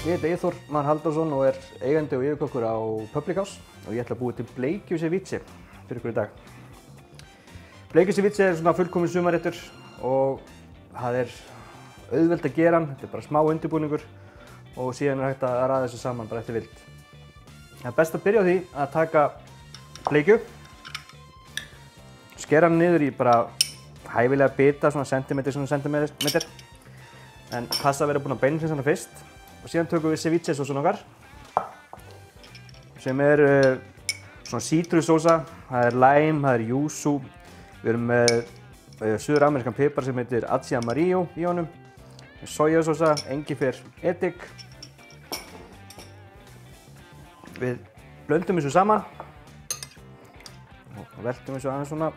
Ég heiti Eyþór Már Halldórsson og eigandi og yfirkokkur á Public House og ég ætla að búa til bleikju ceviche fyrir ykkur í dag. Bleikju ceviche svona fullkominn sumarréttur og það auðvelt að gera hann, þetta bara smá undirbúningur og síðan hægt að raða þessu saman bara eftir vild. Það best að byrja á því að taka bleikju, skera hann niður í bara hæfilega bita, svona sentimeter, en passa að vera búin að beinhrinsa hana fyrst. Og síðan tökum við ceviche sósun okkar sem svona sítrusósa, það lime, það yuzu, við erum með suður-amerískan pipar sem heitir Achi Amarillo í honum, sojasósa, engifer, edik. Við blöndum þessu saman og veltum þessu aðeins svona,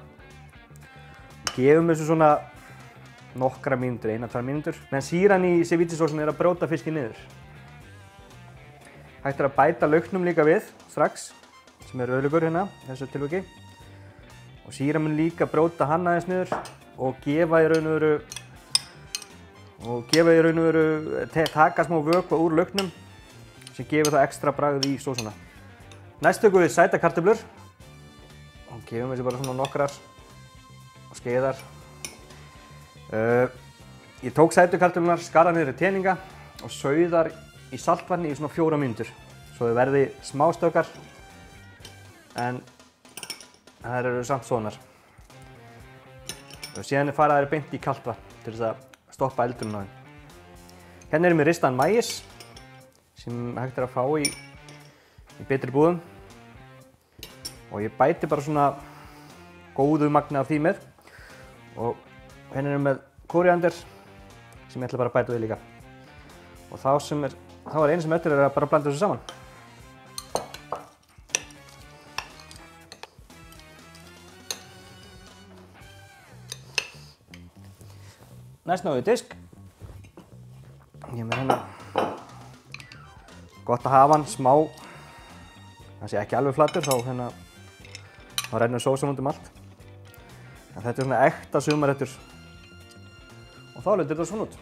gefum þessu svona nokkra mínútur, 1-2 mínútur. Meðan sýran í ceviche sósunni að brjóta fiskinn niður. Hægt að bæta lauknum líka við strax, sem rauðlaukur hérna, í þessu tilviki. Og sýran mun líka brjóta hann aðeins niður og gefa í raun og veru, taka smá vökva úr lauknum sem gefur það ekstra bragð í sósuna. Næst tökum við sætar kartöflur og gefum þessu bara svona nokkrar skeiðar. Ég tók sætu kartöflurnar, skar niður í teninga og sauðar í saltvatni í svona 4 mínútur svo þau verði smá stökkar en þær eru samt svonar. Og síðan fara þær beint í kalt vatn til þess að stoppa eldurinn á þeim. Hérna erum við ristaðan maís sem hægt að fá í betri búðum og ég bæti bara svona góðu magni af því með og hérna erum við með kóríander sem ég ætla bara að bæta við líka. Og þá einu sem eftir að bara blanda þessu saman. Næst náum við disk. Ég er með hérna. Gott að hafa hann smá, það sé ekki alveg flatur, þá rennur sósan út allt. En þetta svona ekta sumarréttur. Og þá lítur þetta svona út.